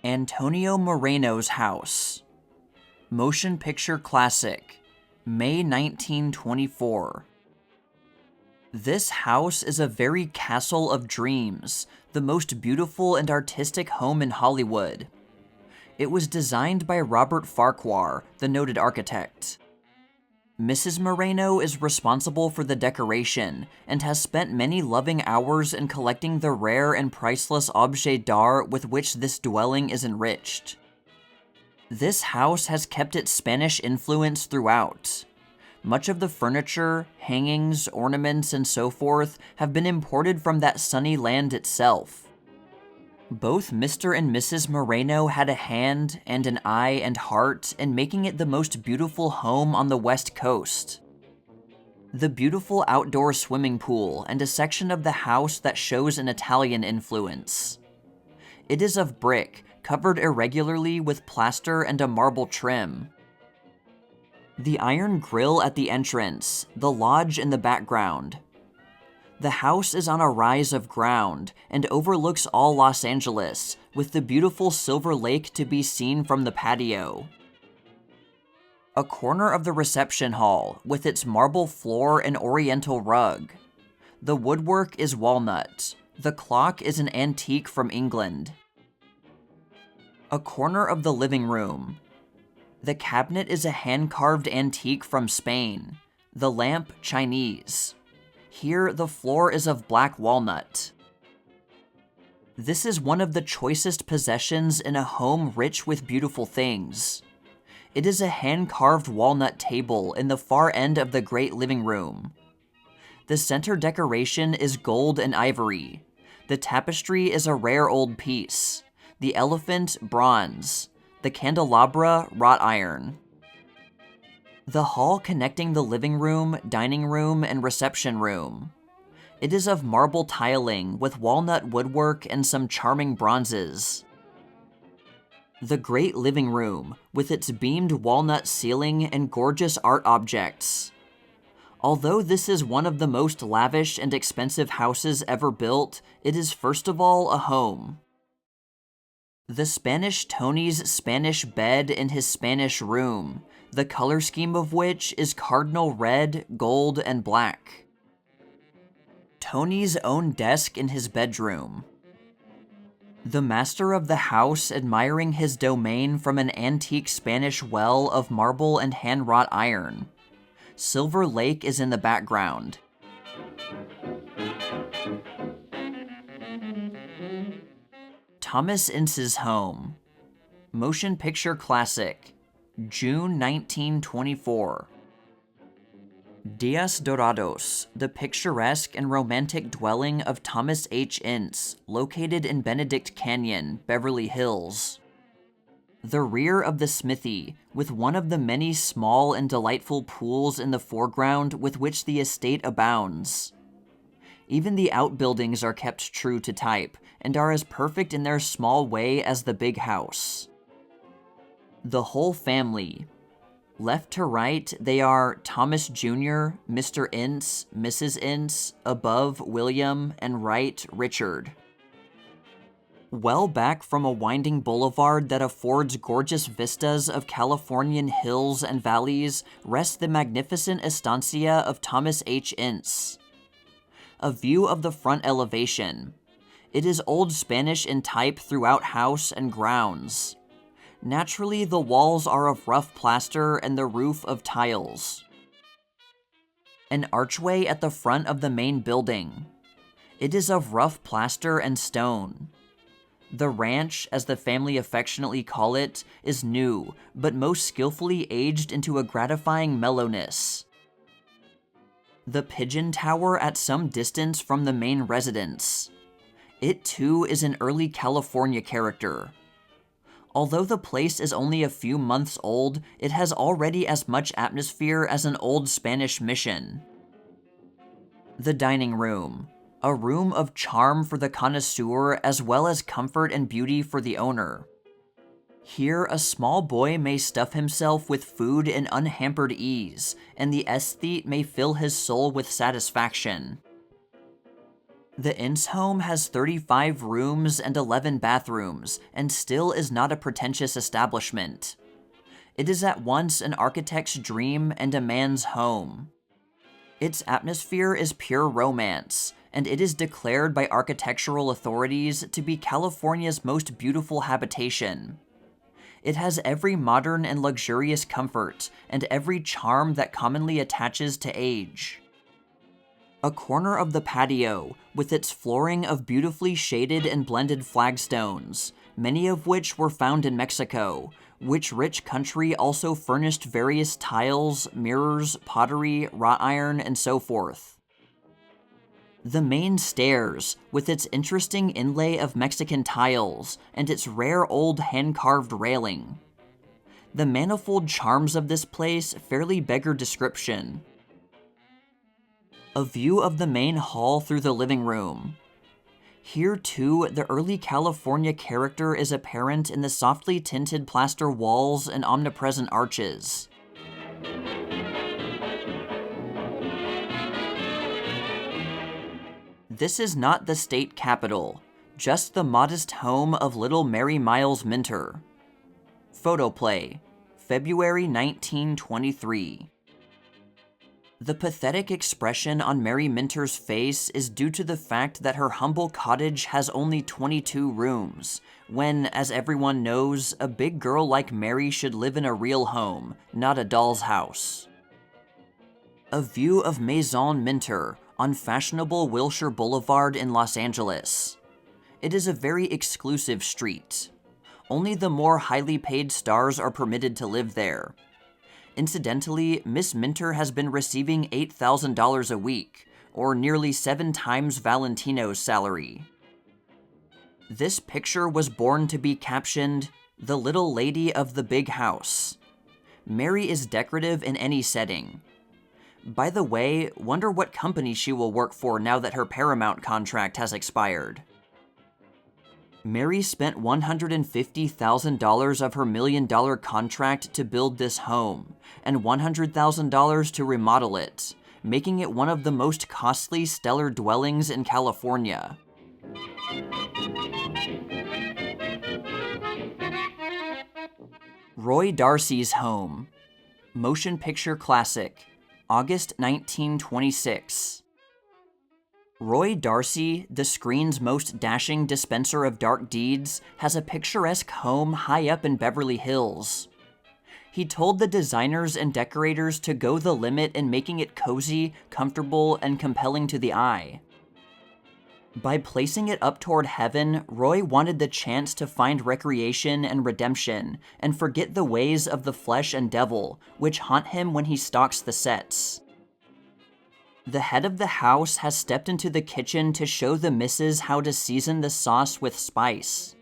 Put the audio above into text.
Antonio Moreno's house. Motion picture classic, May 1924. This house is a very castle of dreams, the most beautiful and artistic home in Hollywood. It was designed by Robert Farquhar, the noted architect. Mrs. Moreno is responsible for the decoration and has spent many loving hours in collecting the rare and priceless objets d'art with which this dwelling is enriched. This house has kept its Spanish influence throughout. Much of the furniture, hangings, ornaments, and so forth have been imported from that sunny land itself. Both Mr. and Mrs. Moreno had a hand and an eye and heart in making it the most beautiful home on the West Coast. The beautiful outdoor swimming pool and a section of the house that shows an Italian influence. It is of brick, covered irregularly with plaster and a marble trim. The iron grille at the entrance, the lodge in the background. The house is on a rise of ground and overlooks all Los Angeles, with the beautiful Silver Lake to be seen from the patio. A corner of the reception hall, with its marble floor and oriental rug. The woodwork is walnut. The clock is an antique from England. A corner of the living room. The cabinet is a hand-carved antique from Spain. The lamp, Chinese. Here, the floor is of black walnut. This is one of the choicest possessions in a home rich with beautiful things. It is a hand-carved walnut table in the far end of the great living room. The center decoration is gold and ivory. The tapestry is a rare old piece. The elephant, bronze. The candelabra, wrought iron. The hall connecting the living room, dining room, and reception room. It is of marble tiling with walnut woodwork and some charming bronzes. The great living room, with its beamed walnut ceiling and gorgeous art objects. Although this is one of the most lavish and expensive houses ever built, it is first of all a home. The Spanish Tony's Spanish bed in his Spanish room, the color scheme of which is cardinal red, gold, and black. Tony's own desk in his bedroom. The master of the house admiring his domain from an antique Spanish well of marble and hand-wrought iron. Silver Lake is in the background. Thomas Ince's home. Motion picture classic, June 1924. Dias Dorados, the picturesque and romantic dwelling of Thomas H. Ince, located in Benedict Canyon, Beverly Hills. The rear of the smithy, with one of the many small and delightful pools in the foreground with which the estate abounds. Even the outbuildings are kept true to type, and are as perfect in their small way as the big house. The whole family. Left to right, they are Thomas Jr., Mr. Ince, Mrs. Ince, above William, and right Richard. Well back from a winding boulevard that affords gorgeous vistas of Californian hills and valleys rests the magnificent estancia of Thomas H. Ince. A view of the front elevation. It is Old Spanish in type throughout house and grounds. Naturally, the walls are of rough plaster and the roof of tiles. An archway at the front of the main building. It is of rough plaster and stone. The ranch, as the family affectionately call it, is new, but most skillfully aged into a gratifying mellowness. The pigeon tower at some distance from the main residence. It too is an early California character. Although the place is only a few months old, it has already as much atmosphere as an old Spanish mission. The dining room. A room of charm for the connoisseur as well as comfort and beauty for the owner. Here, a small boy may stuff himself with food in unhampered ease, and the aesthete may fill his soul with satisfaction. The Ince home has 35 rooms and 11 bathrooms, and still is not a pretentious establishment. It is at once an architect's dream and a man's home. Its atmosphere is pure romance, and it is declared by architectural authorities to be California's most beautiful habitation. It has every modern and luxurious comfort, and every charm that commonly attaches to age. A corner of the patio, with its flooring of beautifully shaded and blended flagstones, many of which were found in Mexico, which rich country also furnished various tiles, mirrors, pottery, wrought iron, and so forth. The main stairs, with its interesting inlay of Mexican tiles, and its rare old hand-carved railing. The manifold charms of this place fairly beggar description. A view of the main hall through the living room. Here, too, the early California character is apparent in the softly tinted plaster walls and omnipresent arches. This is not the state capitol, just the modest home of little Mary Miles Minter. Photoplay, February 1923. The pathetic expression on Mary Minter's face is due to the fact that her humble cottage has only 22 rooms, when, as everyone knows, a big girl like Mary should live in a real home, not a doll's house. A view of Maison Minter on fashionable Wilshire Boulevard in Los Angeles. It is a very exclusive street. Only the more highly paid stars are permitted to live there. Incidentally, Miss Minter has been receiving $8,000 a week, or nearly 7 times Valentino's salary. This picture was born to be captioned, "The Little Lady of the Big House." Mary is decorative in any setting. By the way, wonder what company she will work for now that her Paramount contract has expired. Mary spent $150,000 of her $1 million contract to build this home, and $100,000 to remodel it, making it one of the most costly stellar dwellings in California. Roy Darcy's home. Motion picture classic, August 1926. Roy Darcy, the screen's most dashing dispenser of dark deeds, has a picturesque home high up in Beverly Hills. He told the designers and decorators to go the limit in making it cozy, comfortable, and compelling to the eye. By placing it up toward heaven, Roy wanted the chance to find recreation and redemption, and forget the ways of the flesh and devil, which haunt him when he stalks the sets. The head of the house has stepped into the kitchen to show the missus how to season the sauce with spice.